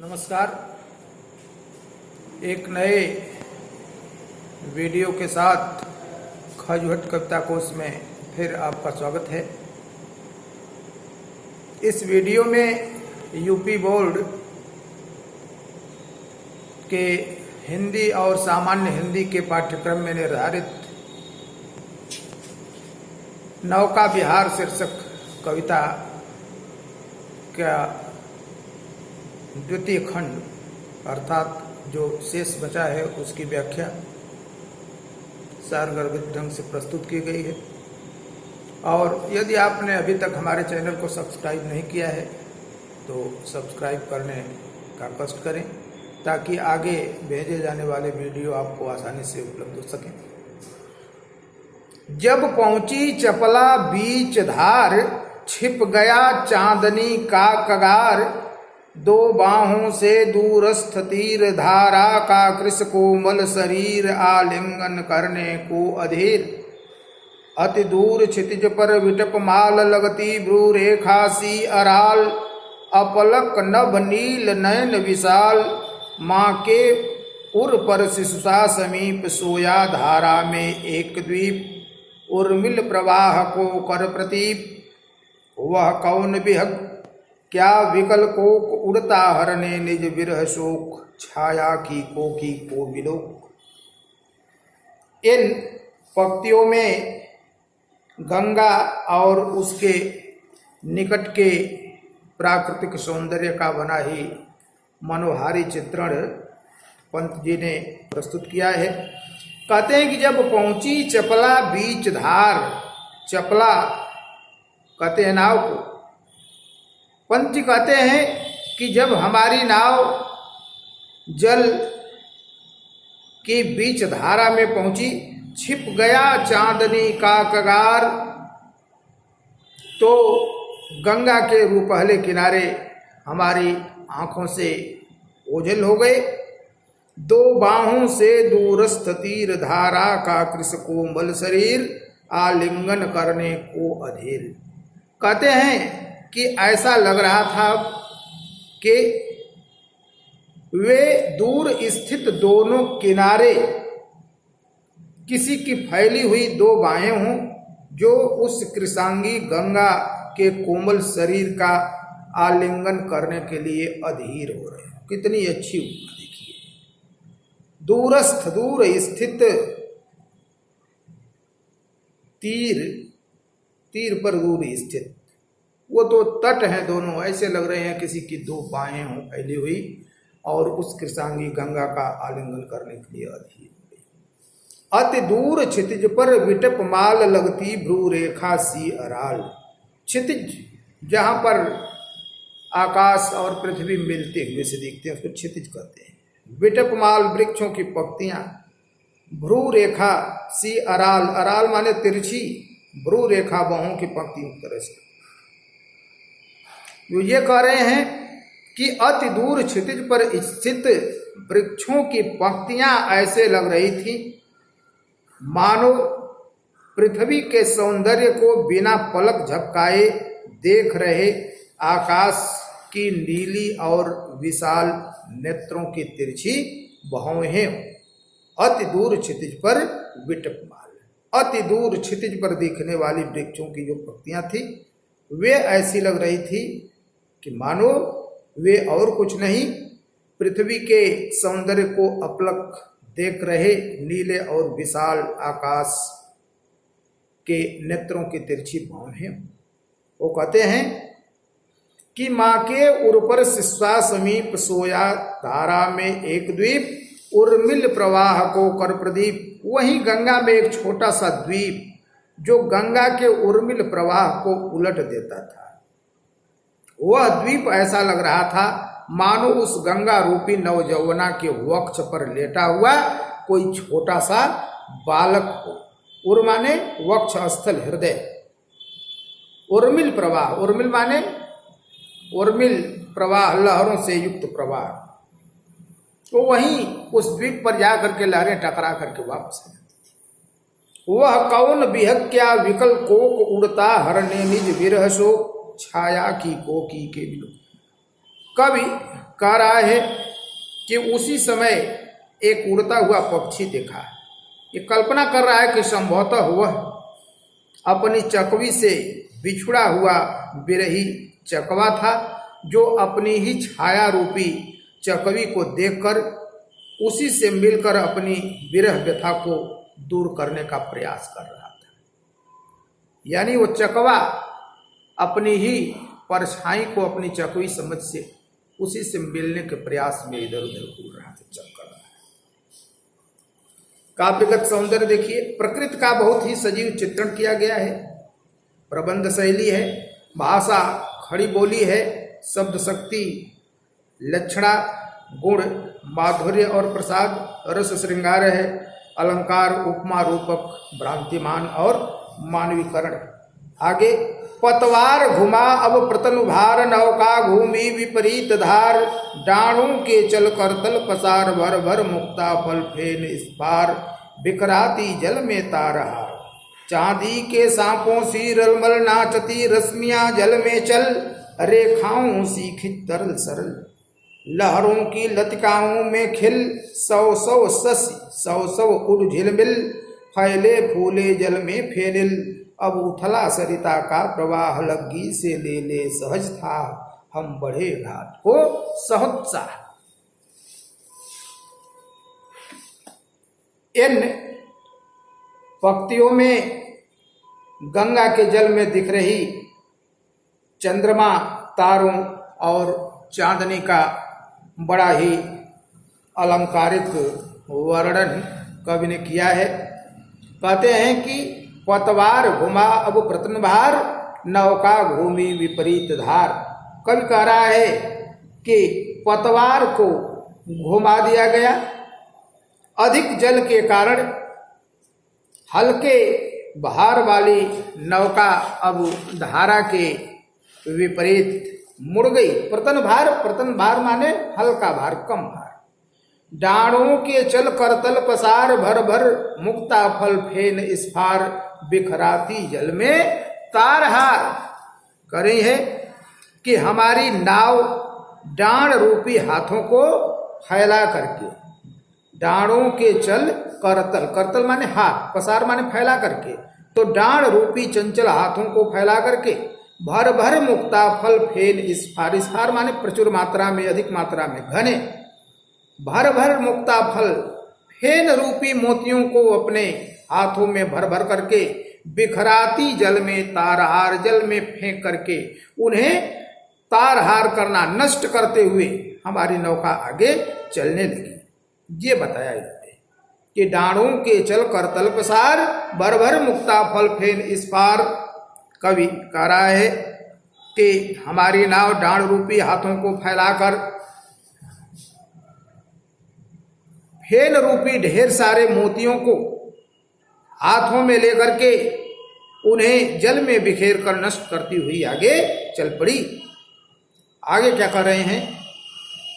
नमस्कार। एक नए वीडियो के साथ खजुहट कविता कोश में फिर आपका स्वागत है। इस वीडियो में यूपी बोर्ड के हिंदी और सामान्य हिंदी के पाठ्यक्रम में निर्धारित नौका विहार शीर्षक कविता का द्वितीय खंड अर्थात जो शेष बचा है उसकी व्याख्या सारगर्भित ढंग से प्रस्तुत की गई है। और यदि आपने अभी तक हमारे चैनल को सब्सक्राइब नहीं किया है तो सब्सक्राइब करने का कष्ट करें ताकि आगे भेजे जाने वाले वीडियो आपको आसानी से उपलब्ध हो सकें। जब पहुंची चपला बीच धार, छिप गया चांदनी का कगार, दो बाहों से दूरस्थ तीर, धारा का कृष कोमल शरीर, आलिंगन करने को अधीर। अति दूर क्षितिज पर विटप माल, लगती भ्रू रेखा सी अराल, अपलक नभ नील नयन विशाल, माँ के उर पर शिशुषा समीप, सोया धारा में एक द्वीप, उर्मिल प्रवाह को कर प्रतीप, वह कौन विहग क्या विकल कोक, उड़ता हरने निज विरह शोक, छाया की कोकी को विलोक। इन पंक्तियों में गंगा और उसके निकट के प्राकृतिक सौंदर्य का बना ही मनोहारी चित्रण पंत जी ने प्रस्तुत किया है। कहते हैं कि जब पहुंची चपला बीच धार, चपला कहते हैं नाव को। पंत जी कहते हैं कि जब हमारी नाव जल की बीच धारा में पहुंची, छिप गया चांदनी का कगार, तो गंगा के रूपहले किनारे हमारी आंखों से ओझल हो गए। दो बाहों से दूरस्थ तीर, धारा का कृष कोमल शरीर, आलिंगन करने को अधीर। कहते हैं कि ऐसा लग रहा था कि वे दूर स्थित दोनों किनारे किसी की फैली हुई दो बाहें हों जो उस कृषांगी गंगा के कोमल शरीर का आलिंगन करने के लिए अधीर हो रहे हैं। कितनी अच्छी उपमा देखिए। दूरस्थ दूर स्थित तीर, तीर पर दूर स्थित, वो तो तट हैं दोनों, ऐसे लग रहे हैं किसी की दो बाहें हों फैली हुई और उस कृषांगी गंगा का आलिंगन करने के लिए अधीर हो गई। अति दूर क्षितिज पर विटप माल, लगती भ्रू रेखा सी अराल। क्षितिज जहाँ पर आकाश और पृथ्वी मिलते हुए से दिखते हैं उसको क्षितिज कहते हैं। विटप माल वृक्षों की पंक्तियां, भ्रू रेखा सी अराल, अराल माने तिरछी, भ्रू रेखा बाहों की पंक्ति उस तरह से। वो ये कह रहे हैं कि अति दूर क्षितिज पर स्थित वृक्षों की पंक्तियां ऐसे लग रही थी मानो पृथ्वी के सौंदर्य को बिना पलक झपकाए देख रहे आकाश की नीली और विशाल नेत्रों की तिरछी बाहें। अति दूर क्षितिज पर विटप माल, अति दूर क्षितिज पर दिखने वाली वृक्षों की जो पंक्तियां थी वे ऐसी लग रही थी कि मानो वे और कुछ नहीं, पृथ्वी के सौंदर्य को अपलक देख रहे नीले और विशाल आकाश के नेत्रों की तिरछी बाहें। वो कहते हैं कि माँ के उर पर शिशुषा समीप, सोया धारा में एक द्वीप, उर्मिल प्रवाह को कर प्रदीप। वहीं गंगा में एक छोटा सा द्वीप जो गंगा के उर्मिल प्रवाह को उलट देता था। वह द्वीप ऐसा लग रहा था मानो उस गंगा रूपी नवयौवना के वक्ष पर लेटा हुआ कोई छोटा सा बालक हो। उर माने वक्ष स्थल हृदय, उर्मिल प्रवाह, उर्मिल माने उर्मिल प्रवाह, लहरों से युक्त प्रवाह। तो वहीं उस द्वीप पर जाकर के लहरें टकरा करके वापस आ जाती। वह कौन विहग क्या विकल कोक, उड़ता हरने निज विरह शोक, छाया की कोकी के बिलो। कवि कह रहा है कि उसी समय एक उड़ता हुआ पक्षी देखा। ये कल्पना कर रहा है कि संभवतः वह अपनी चकवी से बिछुड़ा हुआ विरही चकवा था, जो अपनी ही छाया रूपी चकवी को देखकर उसी से मिलकर अपनी विरह व्यथा को दूर करने का प्रयास कर रहा था। यानी वो चकवा अपनी ही परछाई को अपनी चकवी समझ से उसी से मिलने के प्रयास में इधर उधर घूम रहा था, चक्कर रहा है। काव्यगत सौंदर्य देखिए, प्रकृति का बहुत ही सजीव चित्रण किया गया है। प्रबंध शैली है, भाषा खड़ी बोली है, शब्द शक्ति, लक्षणा, गुण, माधुर्य और प्रसाद, रस श्रृंगार है, अलंकार, उपमा, रूपक, भ्रांतिमान और मानवीकरण। आगे, पतवार घुमा अब प्रतन भार, नौका घूमी विपरीत धार, डाणों के चल करतल पसार, भर भर मुक्ता फल फेन इस पार, बिखराती जल में तारहार, चांदी के सांपों सी रलमल नाचती रश्मियां जल में चल, रेखाओं सी खिंच तरल सरल, लहरों की लतिकाओं में खिल, सौ सौ शशि सौ सौ उड़ झिलमिल, फैले फूले जल में फेनिल, अब उथला सरिता का प्रवाह, लग्गी से ले ले सहज था, हम बढ़े घाट को सहोत्साह। इन पंक्तियों में गंगा के जल में दिख रही चंद्रमा, तारों और चांदनी का बड़ा ही अलंकारिक वर्णन कवि ने किया है। कहते हैं कि पतवार घुमा अब प्रतन भार, नौका घूमी विपरीत धार। कवि कह रहा है कि पतवार को घुमा दिया गया, अधिक जल के कारण हल्के भार वाली नौका अब धारा के विपरीत मुड़ गई। प्रतन भार माने हल्का भार, कम भार। डाणों के चल करतल पसार, भर भर मुक्ता फल फेन इस पार, बिखराती जल में तारहार। कह रही है कि हमारी नाव डाण रूपी हाथों को फैला करके, डाणों के चल करतल, करतल माने हाथ, पसार माने फैला करके, तो डाण रूपी चंचल हाथों को फैला करके, भर भर मुक्ता फल फेन इस पार माने प्रचुर मात्रा में, अधिक मात्रा में, घने, भर भर मुक्ता फल फेन रूपी मोतियों को अपने हाथों में भर भर करके, बिखराती जल में तारहार, जल में फेंक करके उन्हें तारहार करना, नष्ट करते हुए हमारी नौका आगे चलने लगी। ये बताया जाता है कि डाणों के चल करतल पसार, भर भर मुक्ता फल फेन इस पार। कवि कह रहा है कि हमारी नाव डाण रूपी हाथों को फैलाकर फेन रूपी ढेर सारे मोतियों को हाथों में लेकर के उन्हें जल में बिखेर कर नष्ट करती हुई आगे चल पड़ी। आगे क्या कर रहे हैं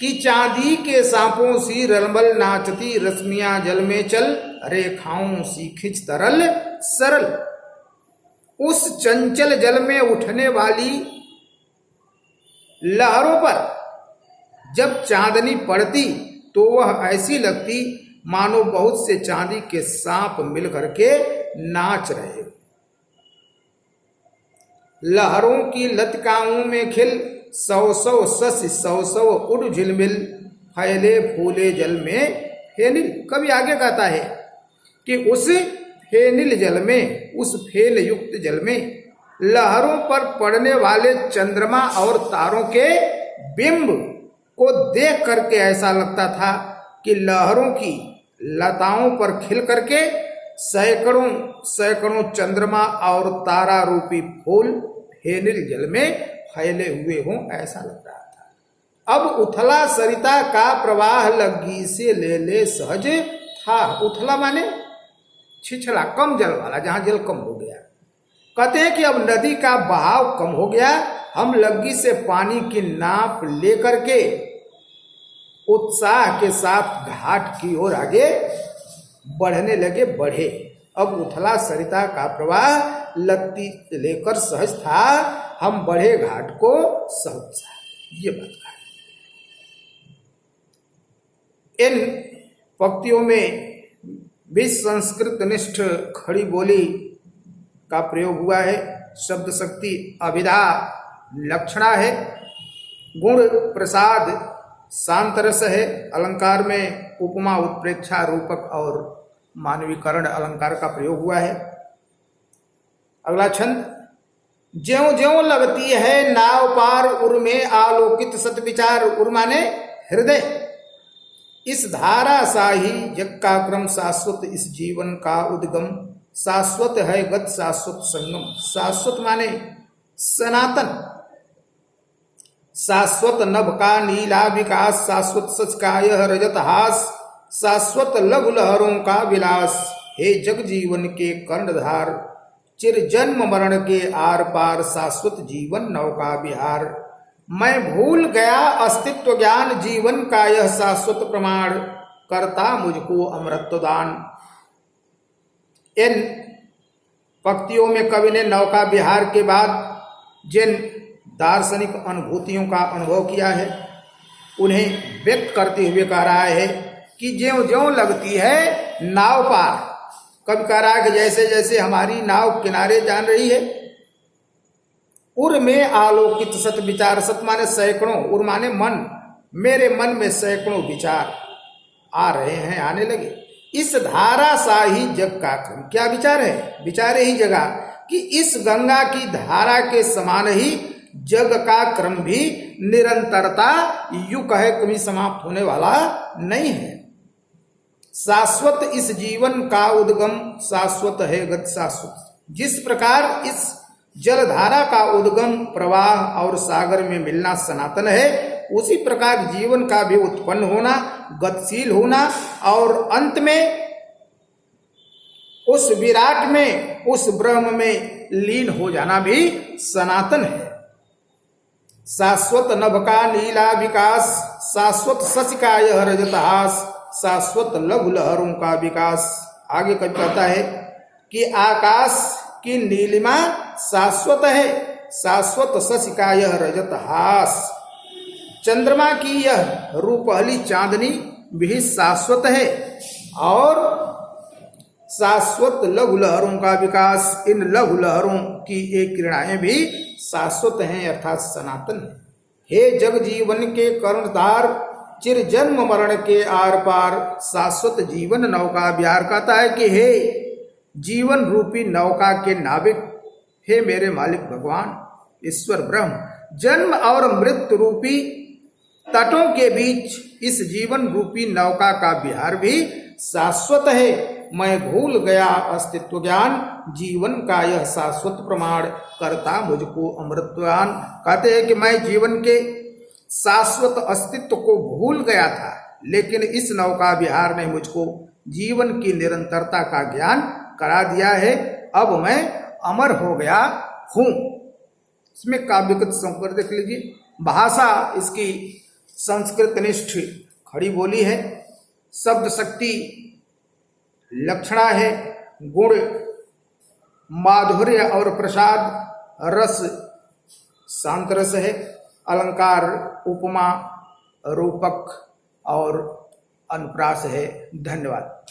कि चांदी के सांपों सी रलमल नाचती रश्मियां जल में चल, रेखाओं सी खिंच तरल सरल। उस चंचल जल में उठने वाली लहरों पर जब चांदनी पड़ती तो वह ऐसी लगती मानो बहुत से चांदी के सांप मिल करके नाच रहे। लहरों की लतिकाओं में खिल, सौ सौ शशि सौ सौ उड़ झिलमिल, फैले फूले जल में फेनिल। कभी आगे कहता है कि उस फेनिल जल में, उस फेल युक्त जल में लहरों पर पड़ने वाले चंद्रमा और तारों के बिंब को देख करके ऐसा लगता था कि लहरों की लताओं पर खिल करके सैकड़ों सैकड़ों चंद्रमा और तारा रूपी फूल फेनिल जल में फैले हुए हों, ऐसा लग रहा था। अब उथला सरिता का प्रवाह लग्गी से ले ले सहज था। उथला माने छिछला, कम जल वाला, जहां जल कम हो गया। कहते हैं कि अब नदी का बहाव कम हो गया, हम लग्गी से पानी की नाप लेकर के उत्साह के साथ घाट की ओर आगे बढ़ने लगे, बढ़े। अब उथला सरिता का प्रवाह लग्गी लेकर सहज था, हम बढ़े घाट को सहज। ये बात कहा। इन पंक्तियों में भी संस्कृत निष्ठ खड़ी बोली का प्रयोग हुआ है। शब्द शक्ति अभिधा लक्षणा है, गुण प्रसाद शांत रस है, अलंकार में उपमा उत्प्रेक्षा रूपक और मानवीकरण अलंकार का प्रयोग हुआ है। अगला छंद, ज्यों ज्यों लगती है नाव पार उर में आलोकित सत विचार। उर माने हृदय। इस धारा सा ही जग का क्रम, शाश्वत इस जीवन का उद्गम। शाश्वत है गत शाश्वत संगम। शाश्वत माने सनातन, शाश्वत नभ का नीला विकास, शाश्वत सच का यह रजत हास, शाश्वत लघु लहरों का विलास। हे जग जीवन के कर्णधार, चिर जन्म मरण के आर पार, शाश्वत जीवन नौका विहार। मैं भूल गया अस्तित्व ज्ञान, जीवन का यह शाश्वत प्रमाण, करता मुझको अमृत दान। इन पंक्तियों में कवि ने नौका विहार के बाद जिन दार्शनिक अनुभूतियों का अनुभव किया है उन्हें व्यक्त करते हुए कह रहा है कि ज्यों ज्यों लगती है नाव पार। कवि कह रहा है कि जैसे जैसे हमारी नाव किनारे जान रही है, उर में आलोकित सत विचार। सत माने सैकड़ों, उर माने मन। मेरे मन में सैकड़ों विचार आ रहे हैं, आने लगे। इस धारा सा ही जग का क्रम। क्या विचार है? विचार ही जगह कि इस गंगा की धारा के समान ही जग का क्रम भी निरंतरता युग है, कभी समाप्त होने वाला नहीं है। शाश्वत इस जीवन का उद्गम, शाश्वत है गत शाश्वत। जिस प्रकार इस जलधारा का उद्गम प्रवाह और सागर में मिलना सनातन है, उसी प्रकार जीवन का भी उत्पन्न होना, गतिशील होना और अंत में उस विराट में, उस ब्रह्म में लीन हो जाना भी सनातन है। शाश्वत नभ का नीला विकास, शाश्वत सच का यह रजत हास, शाश्वत लघु लहरों का विकास। आगे कवि कहता है कि आकाश की नीलिमा शाश्वत है, शाश्वत सच का यह रजत हास। चंद्रमा की यह रूपहली चांदनी भी शाश्वत है और शाश्वत लघु लहरों का विकास। इन लघु लहरों की एक किरणाएं भी शाश्वत हैं, अर्थात सनातन है। हे जग जीवन के कर्णधार, चिर जन्म मरण के आर पार, शाश्वत जीवन नौका विहार। कहता है कि हे जीवन रूपी नौका के नाविक, हे मेरे मालिक भगवान ईश्वर ब्रह्म, जन्म और मृत्यु रूपी तटों के बीच इस जीवन रूपी नौका का विहार भी शाश्वत है। मैं भूल गया अस्तित्व ज्ञान, जीवन का यह शाश्वत प्रमाण, करता मुझको अमृतवान। कहते हैं कि मैं जीवन के शाश्वत अस्तित्व को भूल गया था, लेकिन इस नौका विहार ने मुझको जीवन की निरंतरता का ज्ञान करा दिया है। अब मैं अमर हो गया हूं। इसमें काव्यगत संकर देख लीजिए। भाषा इसकी संस्कृत निष्ठ खड़ी बोली है। शब्द शक्ति लक्षणा है, गुण माधुर्य और प्रसाद, रस शांत रस है, अलंकार उपमा रूपक और अनुप्रास है। धन्यवाद।